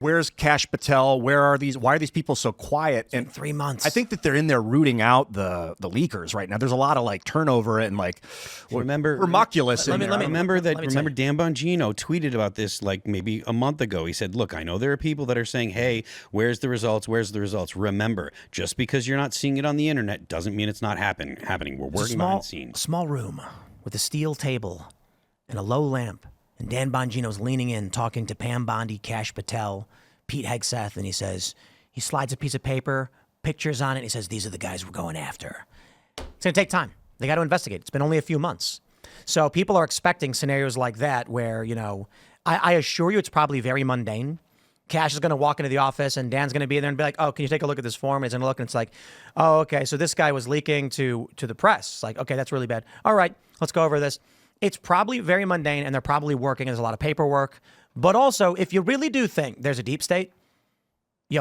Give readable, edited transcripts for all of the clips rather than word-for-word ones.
Where's Cash Patel? Why are these people so quiet? And 3 months. I think that they're in there rooting out the leakers right now. There's a lot of like turnover and like remoculous. Remember Dan Bongino tweeted about this like maybe a month ago. He said, look, I know there are people that are saying, hey, where's the results? Where's the results? Remember, just because you're not seeing it on the internet doesn't mean it's not happening. We're working behind the scenes. Small room with a steel table and a low lamp. And Dan Bongino's leaning in, talking to Pam Bondi, Cash Patel, Pete Hegseth, and he says, he slides a piece of paper, pictures on it, and he says, these are the guys we're going after. It's going to take time. They got to investigate. It's been only a few months. So people are expecting scenarios like that where, I assure you it's probably very mundane. Cash is going to walk into the office and Dan's going to be there and be like, oh, can you take a look at this form? He's going to look and it's like, oh, okay, so this guy was leaking to the press. It's like, okay, that's really bad. All right, let's go over this. It's probably very mundane, and they're probably working. There's a lot of paperwork. But also, if you really do think there's a deep state,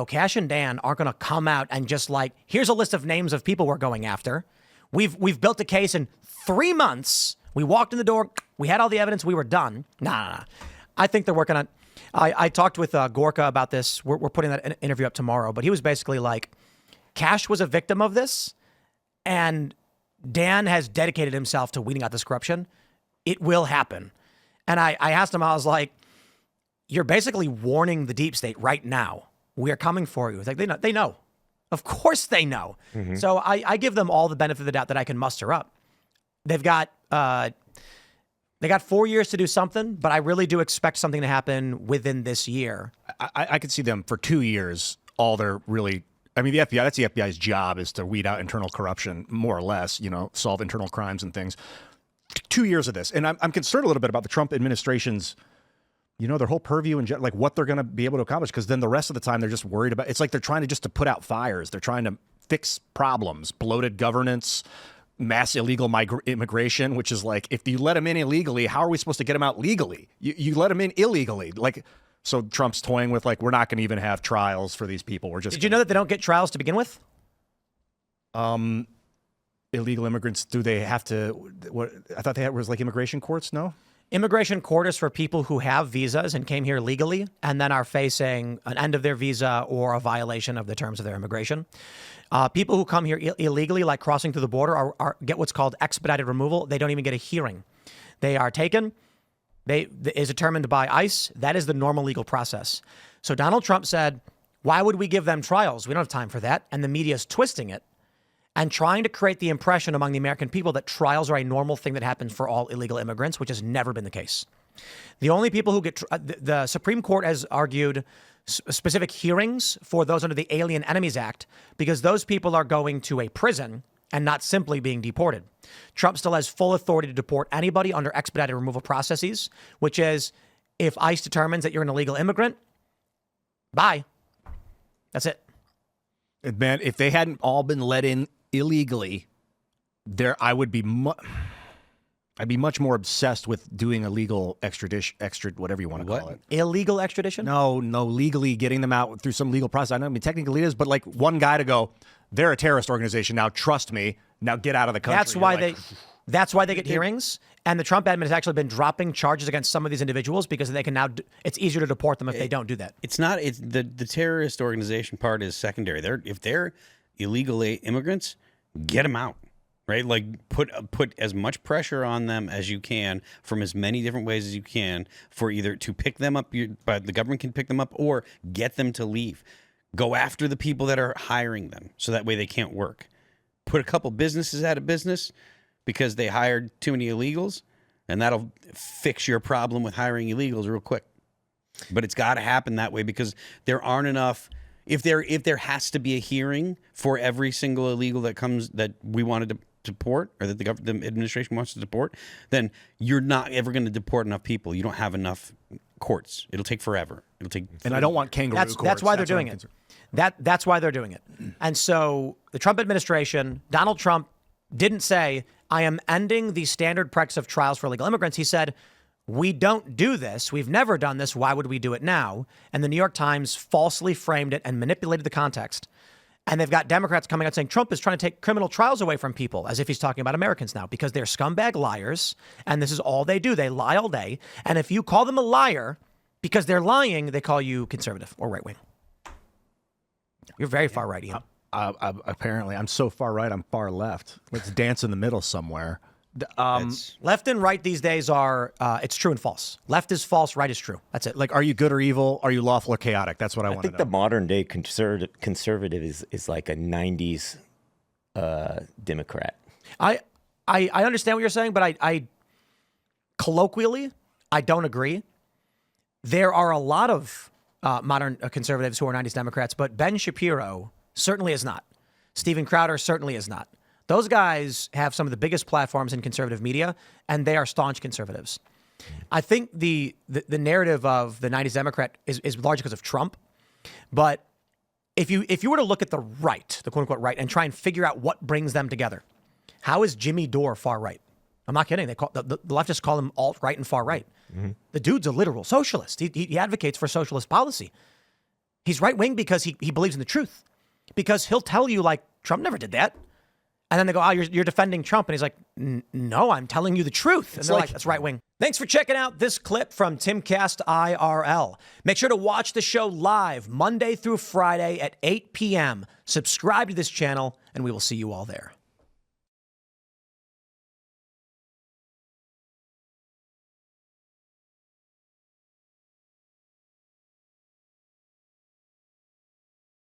Cash and Dan aren't going to come out and just like, here's a list of names of people we're going after. We've built a case in 3 months. We walked in the door. We had all the evidence. We were done. Nah. I think they're working on. I talked with Gorka about this. We're putting that interview up tomorrow. But he was basically like, Cash was a victim of this, and Dan has dedicated himself to weeding out this corruption. It will happen. And I asked him, I was like, you're basically warning the deep state right now. We are coming for you. It's like, they know. Of course they know. Mm-hmm. So I give them all the benefit of the doubt that I can muster up. They've got 4 years to do something, but I really do expect something to happen within this year. I could see them for 2 years. All they're really, the FBI, that's the FBI's job, is to weed out internal corruption, more or less, solve internal crimes and things. 2 years of this. And I'm concerned a little bit about the Trump administration's, their whole purview and like what they're going to be able to accomplish. Because then the rest of the time they're just worried about, it's like they're trying to put out fires. They're trying to fix problems, bloated governance, mass illegal immigration, which is like, if you let them in illegally, how are we supposed to get them out legally? You let them in illegally. Like, so Trump's toying with like, we're not going to even have trials for these people. Did you know that they don't get trials to begin with? Illegal immigrants, do they have to, what I thought was like immigration courts? No? Immigration court is for people who have visas and came here legally and then are facing an end of their visa or a violation of the terms of their immigration. People who come here illegally, like crossing through the border, get what's called expedited removal. They don't even get a hearing. They are taken. Is determined by ICE. That is the normal legal process. So Donald Trump said, why would we give them trials? We don't have time for that. And the media is twisting it and trying to create the impression among the American people that trials are a normal thing that happens for all illegal immigrants, which has never been the case. The only people who get the Supreme Court has argued specific hearings for those under the Alien Enemies Act, because those people are going to a prison and not simply being deported. Trump still has full authority to deport anybody under expedited removal processes, which is if ICE determines that you're an illegal immigrant, bye. That's it. Man, if they hadn't all been let in illegally, I would be I'd be much more obsessed with doing a legal extradition, whatever you want to call it. Illegal extradition? No, legally getting them out through some legal process. Technically it is, but like one guy to go, they're a terrorist organization. Now trust me. Now get out of the country. That's why they get hearings. And the Trump admin has actually been dropping charges against some of these individuals because they can now. It's easier to deport them if they don't do that. It's not. It's the terrorist organization part is secondary. If they're illegal immigrants, get them out. Right, like put as much pressure on them as you can from as many different ways as you can for either to pick them up, but the government can pick them up, or get them to leave. Go after the people that are hiring them, so that way they can't work. Put a couple businesses out of business because they hired too many illegals, and that'll fix your problem with hiring illegals real quick. But it's got to happen that way because there aren't enough. If there has to be a hearing for every single illegal that comes that we wanted to deport, or that the administration wants to deport, then you're not ever going to deport enough people. You don't have enough courts. It'll take forever. And I don't want kangaroo courts. That's why they're doing it. That's why they're doing it. And so the Trump administration, Donald Trump didn't say, I am ending the standard practice of trials for illegal immigrants. He said, we don't do this. We've never done this. Why would we do it now? And the New York Times falsely framed it and manipulated the context. And they've got Democrats coming out saying Trump is trying to take criminal trials away from people, as if he's talking about Americans now, because they're scumbag liars. And this is all they do. They lie all day. And if you call them a liar, Because they're lying, they call you conservative or right wing. You're very far right, Ian. Apparently, I'm so far right, I'm far left. Let's dance in the middle somewhere. Left and right these days are, it's true and false. Left is false, right is true. That's it. Like, are you good or evil? Are you lawful or chaotic? That's what I want to know. I think the modern day conservative is like a 90s Democrat. I understand what you're saying, but I colloquially, I don't agree. There are a lot of modern conservatives who are 90s Democrats, but Ben Shapiro certainly is not. Steven Crowder certainly is not. Those guys have some of the biggest platforms in conservative media, and they are staunch conservatives. I think the narrative of the 90s Democrat is largely because of Trump. But if you were to look at the right, the quote unquote right, and try and figure out what brings them together, how is Jimmy Dore far right? I'm not kidding. They call the leftists call him alt right and far right. Mm-hmm. The dude's a literal socialist. He advocates for socialist policy. He's right wing because he believes in the truth. Because he'll tell you like Trump never did that. And then they go, oh, you're defending Trump. And he's like, no, I'm telling you the truth. And they're like, that's right wing. Thanks for checking out this clip from Timcast IRL. Make sure to watch the show live Monday through Friday at 8 p.m. Subscribe to this channel, and we will see you all there.